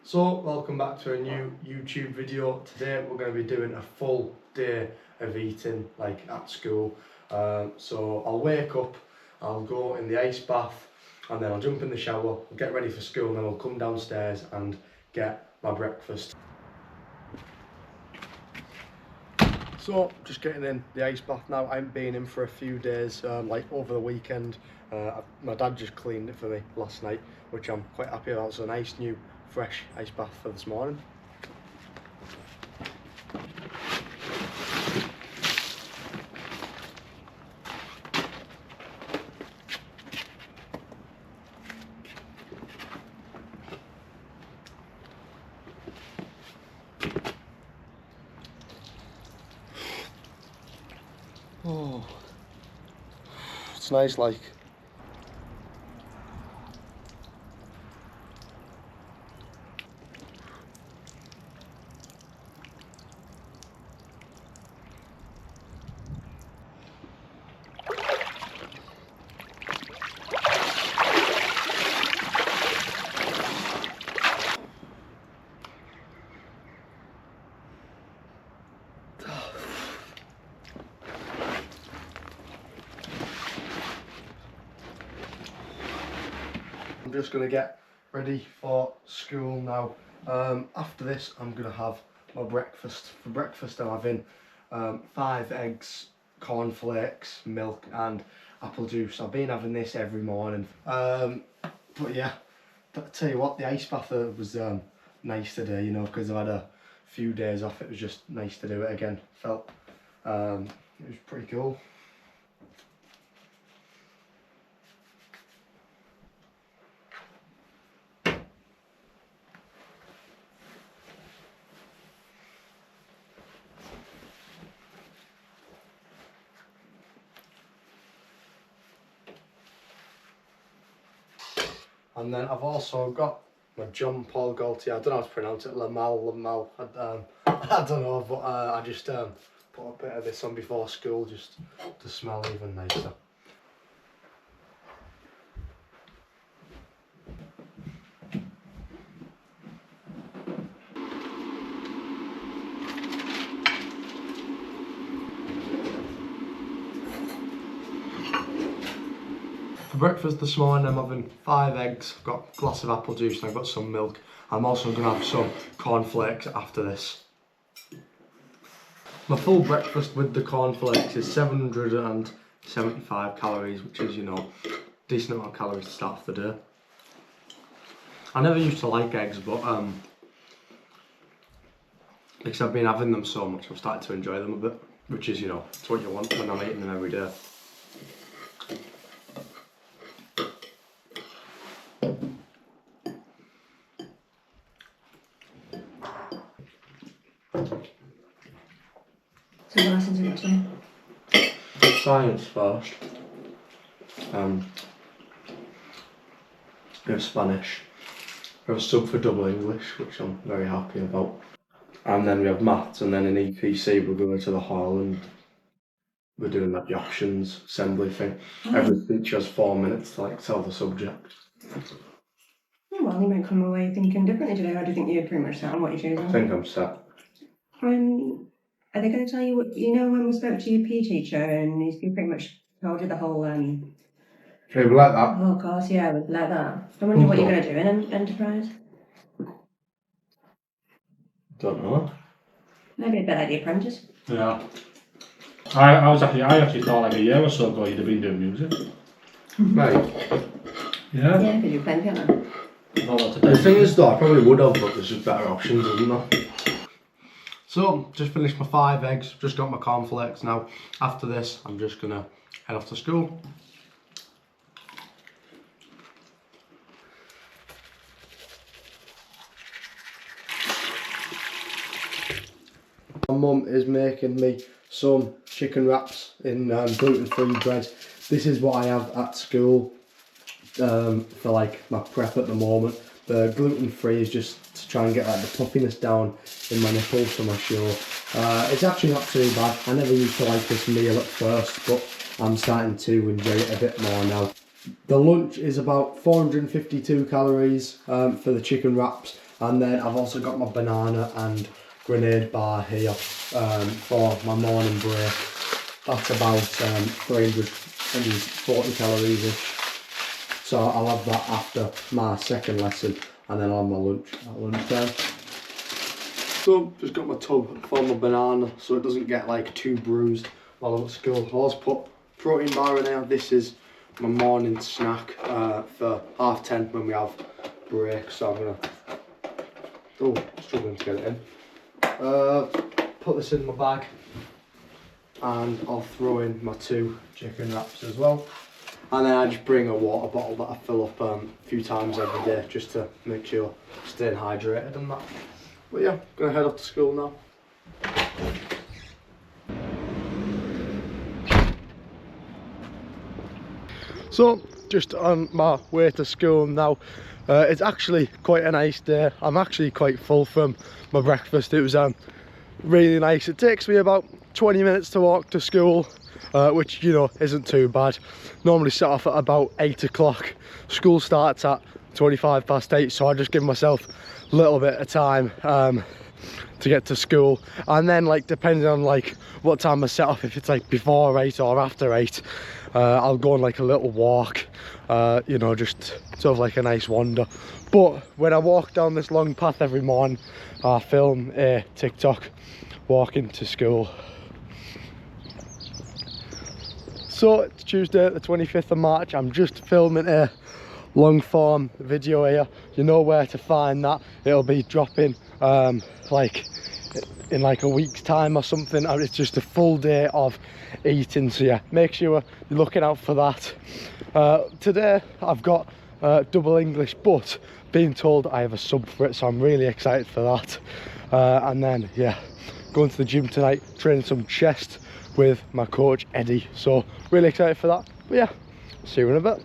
So, welcome back to a new YouTube video. Today we're going to be doing a full day of eating, like at school. So I'll wake up, I'll go in the ice bath, and then I'll jump in the shower, I'll get ready for school, and then I'll come downstairs and get my breakfast. So, just getting in the ice bath now. I haven't been in for a few days, like over the weekend. My dad just cleaned it for me last night, which I'm quite happy about. So, a nice new fresh ice bath for this morning. Oh, it's nice, like. I'm just going to get ready for school now. After this, I'm going to have my breakfast. For breakfast, I'm having 5 eggs, cornflakes, milk and apple juice. I've been having this every morning. But yeah, I'll tell you what, the ice bath was nice today, you know, because I've had a few days off. It was just nice to do it again. Felt it was pretty cool. And then I've also got my John Paul Galty. I don't know how to pronounce it. Lamal. I don't know, but I just put a bit of this on before school just to smell even nicer. For breakfast this morning, I'm having 5 eggs, I've got a glass of apple juice and I've got some milk. I'm also going to have some cornflakes after this. My full breakfast with the cornflakes is 775 calories, which is, you know, a decent amount of calories to start off the day. I never used to like eggs, but because I've been having them so much, I'm starting to enjoy them a bit, which is, you know, it's what you want when I'm eating them every day. So what lessons have you got today? Science first. We have Spanish. We have a sub for double English, which I'm very happy about. And then we have maths, and then in EPC we're going to the hall and we're doing like the options assembly thing. Every teacher has 4 minutes to like tell the subject. Oh, well, you might come away thinking differently today. Or do you think you're pretty much set on what you're choosing? I think I'm set. Are they going to tell you what, you know, when we spoke to your PE teacher and he pretty much told you the whole Hey, we like that. whole course, yeah, like that. I wonder what you're going to do in enterprise. Don't know. Maybe a bit like The Apprentice. Yeah. I actually thought like a year or so ago you'd have been doing music. Right. Yeah. Yeah, because you're playing piano. The thing is though, I probably would have, but there's just better options, isn't there? So, just finished my 5 eggs, just got my cornflakes now. After this, I'm just gonna head off to school. My mum is making me some chicken wraps in gluten-free bread. This is what I have at school for like my prep at the moment. The gluten-free is just to try and get like the puffiness down in my nipples for my show. It's actually not too bad. I never used to like this meal at first, but I'm starting to enjoy it a bit more now. The lunch is about 452 calories for the chicken wraps, And then I've also got my banana and grenade bar here for my morning break. That's about 340 calories ish. So I'll have that after my second lesson, and then I'll have my lunch at lunchtime. So just got my tub for my banana so it doesn't get like too bruised while I'm at school. I'll also put protein bar in there. This is my morning snack for 10:30 when we have break. So I'm gonna, struggling to get it in. Put this in my bag, and I'll throw in my 2 chicken wraps as well. And then I just bring a water bottle that I fill up a few times every day just to make sure I'm staying hydrated and that. But yeah, gonna head off to school now. So, just on my way to school now. It's actually quite a nice day. I'm actually quite full from my breakfast. It was really nice. It takes me about 20 minutes to walk to school, which, you know, isn't too bad. Normally set off at about 8 o'clock. School starts at 8:25, so I just give myself a little bit of time to get to school. And then, like, depending on like what time I set off, if it's like before 8 or after 8, I'll go on like a little walk, you know, just sort of like a nice wander. But when I walk down this long path every morning, I film a TikTok walking to school. So it's Tuesday the 25th of March. I'm just filming a long form video here. You know where to find that. It'll be dropping like in like a week's time or something. It's just a full day of eating, so yeah, make sure you're looking out for that. Today I've got double English, but being told I have a sub for it, so I'm really excited for that. And then yeah, going to the gym tonight, training some chest with my coach Eddie, so really excited for that. But yeah, see you in a bit.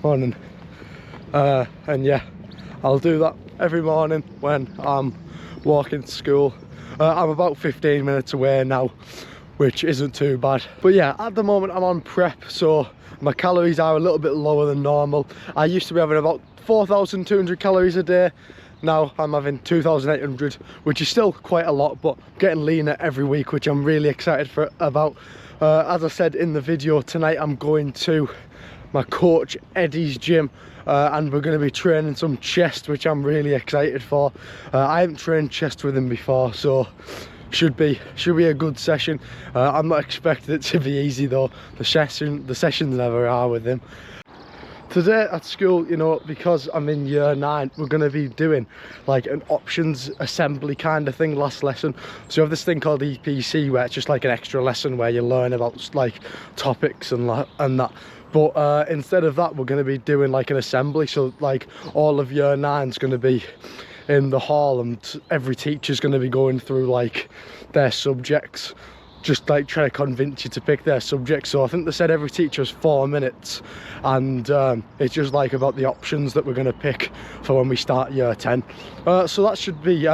Morning. And yeah, I'll do that every morning when I'm walking to school. I'm about 15 minutes away now, which isn't too bad. But yeah, at the moment I'm on prep, so my calories are a little bit lower than normal. I used to be having about 4,200 calories a day. Now I'm having 2,800, which is still quite a lot, but getting leaner every week, which I'm really excited about. As I said in the video, tonight I'm going to my coach Eddie's gym, and we're going to be training some chest, which I'm really excited for. I haven't trained chest with him before, so should be a good session. I'm not expecting it to be easy though. The sessions never are with him. Today at school, you know, because I'm in year 9, we're going to be doing like an options assembly kind of thing last lesson. So you have this thing called EPC, where it's just like an extra lesson where you learn about like topics and that. But instead of that, we're going to be doing like an assembly. So like all of year 9's going to be in the hall, and every teacher's going to be going through like their subjects, just like trying to convince you to pick their subject. So I think they said every teacher has 4 minutes, and it's just like about the options that we're going to pick for when we start year 10. So that should be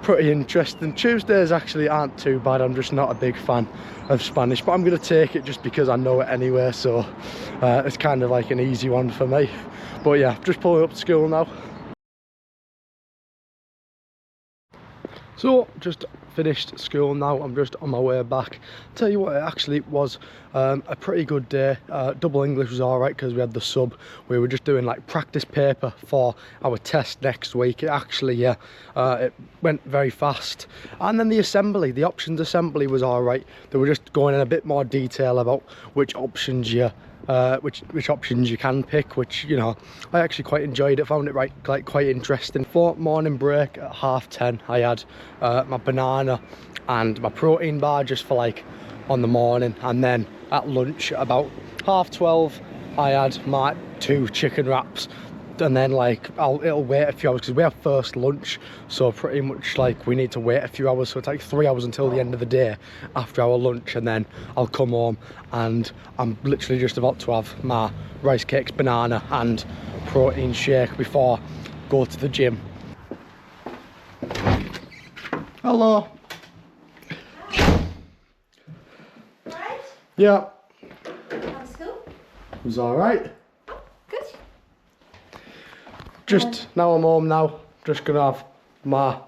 pretty interesting. Tuesdays actually aren't too bad. I'm just not a big fan of Spanish, but I'm going to take it just because I know it anyway, so it's kind of like an easy one for me. But yeah, just pulling up to school now. So just finished school now, I'm just on my way back. Tell you what, it actually was a pretty good day. Double English was alright because we had the sub. We were just doing like practice paper for our test next week. It actually, it went very fast. And then the assembly, the options assembly was alright. They were just going in a bit more detail about which options you which options you can pick, which, you know, I actually quite enjoyed it, found it quite interesting. For morning break at 10:30, I had my banana and my protein bar just for like on the morning, and then at lunch about 12:30 I had my 2 chicken wraps. And then like it'll wait a few hours because we have first lunch, so pretty much like we need to wait a few hours, so it's like 3 hours until the end of the day after our lunch, and then I'll come home and I'm literally just about to have my rice cakes, banana and protein shake before I go to the gym. Hello. Right? Yeah. How's school? It was alright. just now I'm home now. Just gonna have my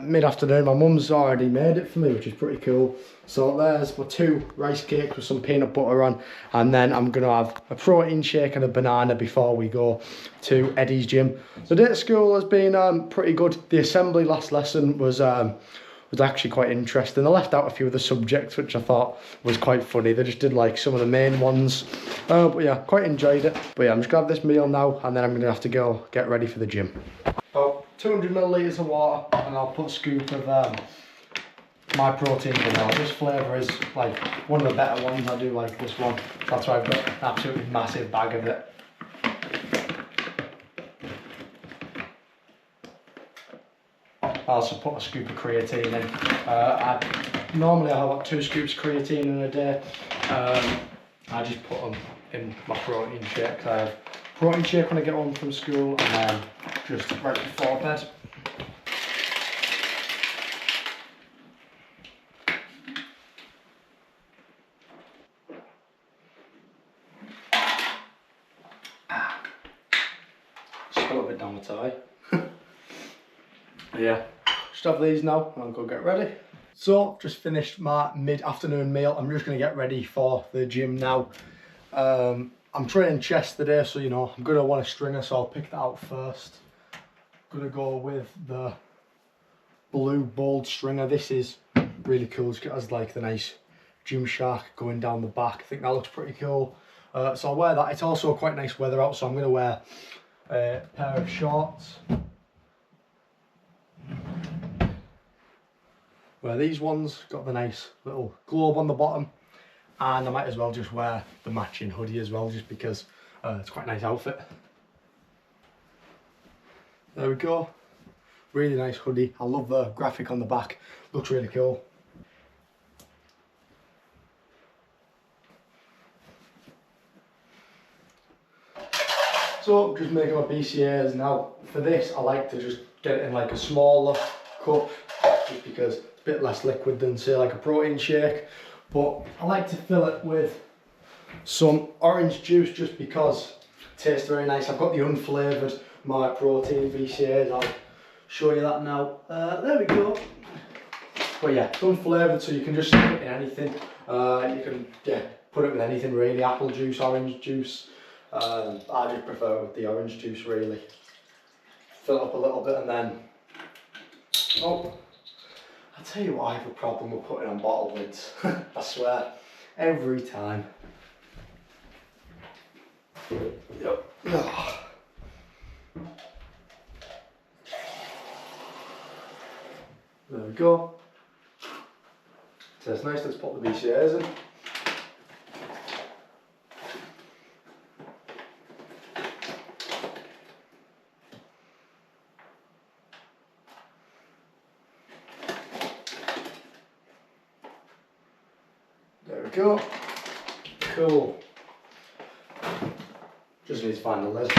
mid-afternoon. My mum's already made it for me, which is pretty cool. So there's my 2 rice cakes with some peanut butter on, and then I'm gonna have a protein shake and a banana before we go to Eddie's gym. The day at school has been pretty good. The assembly last lesson was actually quite interesting. They left out a few of the subjects, which I thought was quite funny. They just did like some of the main ones. But yeah, quite enjoyed it. But yeah, I'm just gonna have this meal now, and then I'm gonna have to go get ready for the gym. About 200 millilitres of water, and I'll put a scoop of my protein vanilla. This flavour is like one of the better ones. I do like this one. That's why I've got an absolutely massive bag of it. I also put a scoop of creatine in. Normally I have about 2 scoops of creatine in a day. I just put them in my protein shake. I have protein shake when I get home from school, and then just right before bed. Just a little bit down the tie. Yeah, just have these now and I'll go get ready. So, just finished my mid-afternoon meal. I'm just going to get ready for the gym now. I'm training chest today, so you know, I'm going to want a stringer, so I'll pick that out first. I'm going to go with the blue bold stringer. This is really cool. It has like the nice Gymshark going down the back. I think that looks pretty cool. So I'll wear that. It's also quite nice weather out, so I'm going to wear a pair of shorts. Where these ones got the nice little globe on the bottom, and I might as well just wear the matching hoodie as well, just because it's quite a nice outfit. There we go, really nice hoodie. I love the graphic on the back, looks really cool. So I'm just making my BCAAs now. For this I like to just get it in like a smaller cup, just because a bit less liquid than say like a protein shake, but I like to fill it with some orange juice just because it tastes very nice. I've got the unflavoured my protein BCAAs, I'll show you that now. There we go. But yeah, it's unflavoured, so you can just stick it in anything. You can put it with anything really, apple juice, orange juice. I just prefer it with the orange juice really. Fill it up a little bit and then, oh, I'll tell you what, I have a problem with putting on bottle lids. I swear, every time. Yep. There we go. Tastes nice. Let's put the BCAAs in. There we go. Cool. Just need to find the lid.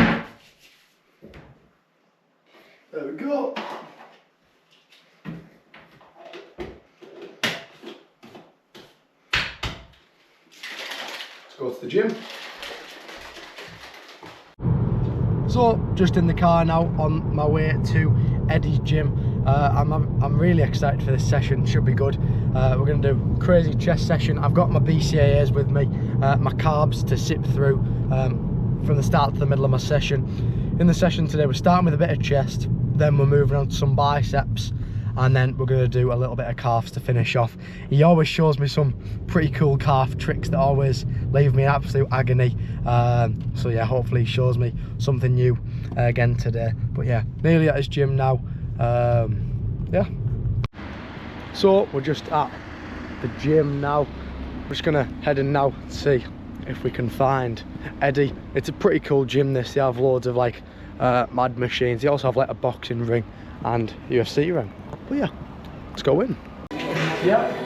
There we go. Let's go to the gym. So, just in the car now, on my way to Eddie's gym. I'm really excited for this session, should be good. We're going to do a crazy chest session. I've got my BCAAs with me, my carbs to sip through from the start to the middle of my session. In the session today we're starting with a bit of chest, then we're moving on to some biceps, and then we're going to do a little bit of calves to finish off. He always shows me some pretty cool calf tricks that always leave me in absolute agony. So yeah, hopefully he shows me something new again today. But yeah, nearly at his gym now. Yeah. So we're just at the gym now. We're just gonna head in now to see if we can find Eddie. It's a pretty cool gym this. They have loads of like mad machines. They also have like a boxing ring and UFC ring. But yeah, let's go in. Yeah.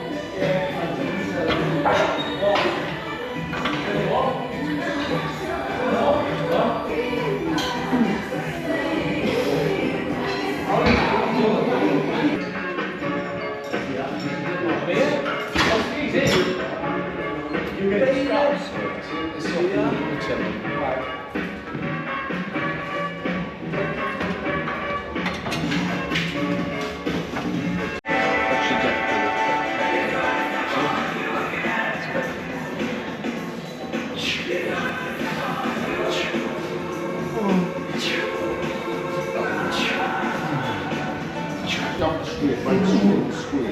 straight, right, straight, squeeze.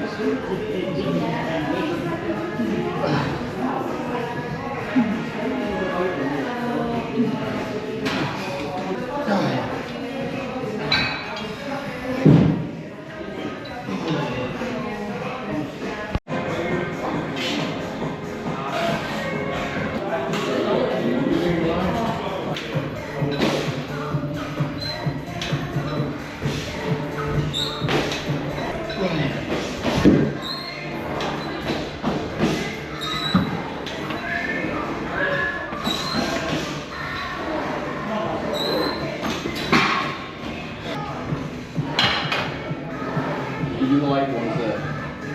You do the light ones there.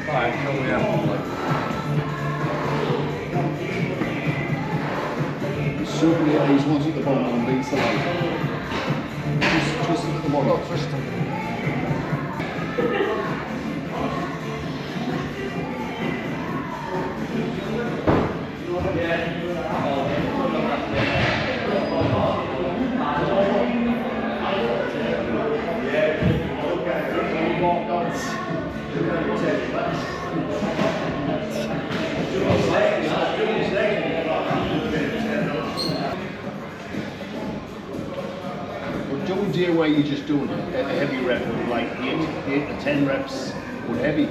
Right, oh yeah. Super the eyes once at the bottom and release the light. Just at the bottom. Not twist them. But don't do where you're just doing a heavy rep of like 8 to 10 reps with heavy.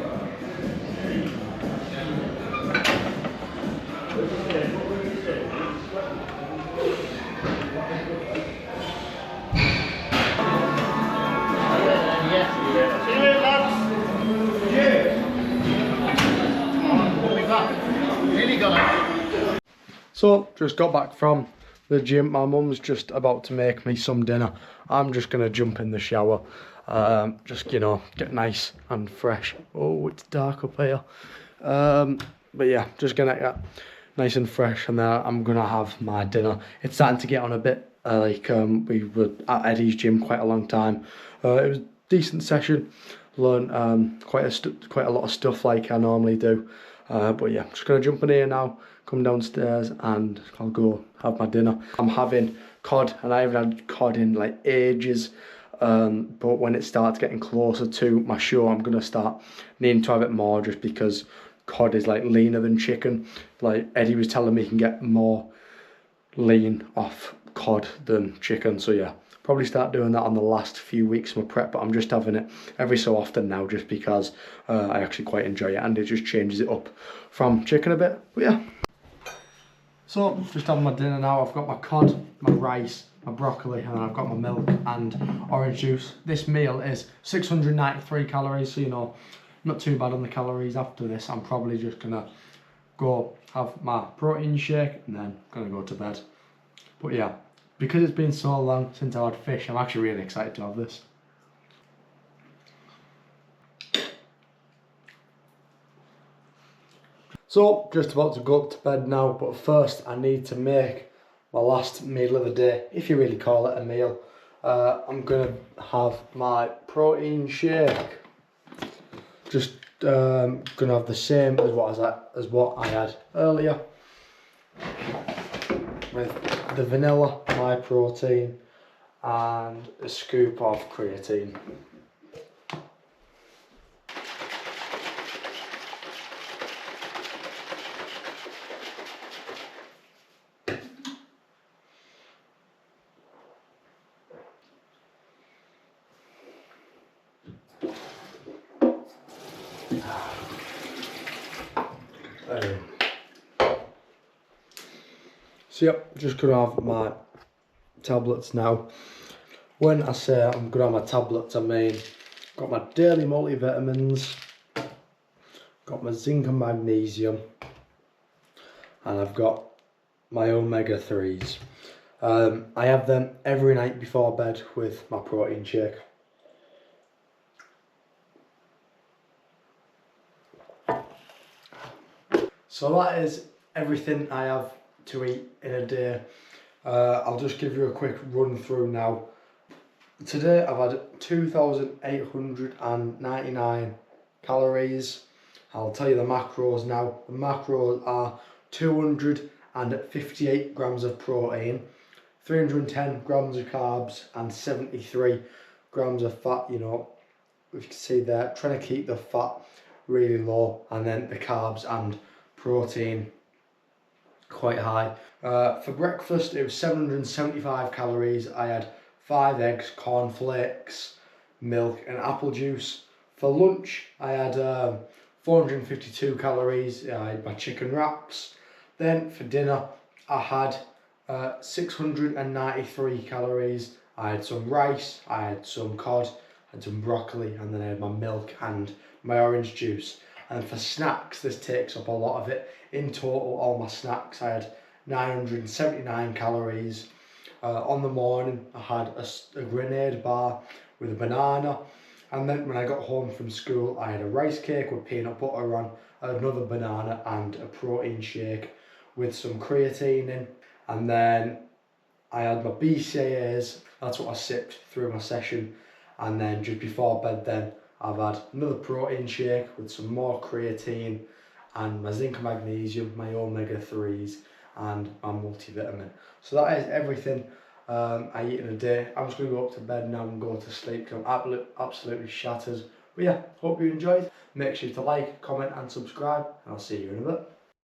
So, just got back from the gym. My mum's just about to make me some dinner. I'm just going to jump in the shower. Just, you know, get nice and fresh. Oh, it's dark up here. But yeah, just going to get nice and fresh. And then I'm going to have my dinner. It's starting to get on a bit. We were at Eddie's gym quite a long time. It was a decent session. Learned quite a lot of stuff like I normally do. But yeah, just going to jump in here now. Come downstairs and I'll go have my dinner. I'm having cod and I haven't had cod in like ages. But when it starts getting closer to my show, I'm going to start needing to have it more just because cod is like leaner than chicken. Like Eddie was telling me you can get more lean off cod than chicken. So yeah, probably start doing that on the last few weeks of my prep, but I'm just having it every so often now just because I actually quite enjoy it and it just changes it up from chicken a bit. But yeah. So, just having my dinner now. I've got my cod, my rice, my broccoli, and then I've got my milk and orange juice. This meal is 693 calories, so you know, not too bad on the calories. After this, I'm probably just gonna go have my protein shake and then gonna go to bed. But yeah, because it's been so long since I had fish, I'm actually really excited to have this. So, just about to go up to bed now, but first I need to make my last meal of the day, if you really call it a meal. I'm going to have my protein shake. Just going to have the same as what I had earlier. With the vanilla, my protein, and a scoop of creatine. So yep, just gonna have my tablets now. When I say I'm gonna have my tablets, I mean got my daily multivitamins, got my zinc and magnesium, and I've got my omega-3s. I have them every night before bed with my protein shake. So that is everything I have to eat in a day. I'll just give you a quick run through now. Today I've had 2,899 calories. I'll tell you the macros now. The macros are 258 grams of protein, 310 grams of carbs and 73 grams of fat, you know. you can see there, trying to keep the fat really low, and then the carbs and protein quite high. For breakfast it was 775 calories. I had 5 eggs, cornflakes, milk and apple juice. For lunch I had 452 calories. I had my chicken wraps. Then for dinner I had 693 calories. I had some rice, I had some cod, I had some broccoli, and then I had my milk and my orange juice. And for snacks, this takes up a lot of it. In total, all my snacks, I had 979 calories. On the morning, I had a grenade bar with a banana. And then when I got home from school, I had a rice cake with peanut butter on, another banana and a protein shake with some creatine in. And then I had my BCAAs, that's what I sipped through my session. And then just before bed then, I've had another protein shake with some more creatine and my zinc and magnesium, my omega-3s and my multivitamin. So that is everything I eat in a day. I'm just going to go up to bed now and go to sleep because I'm absolutely shattered. But yeah, hope you enjoyed. Make sure to like, comment and subscribe, and I'll see you in a bit.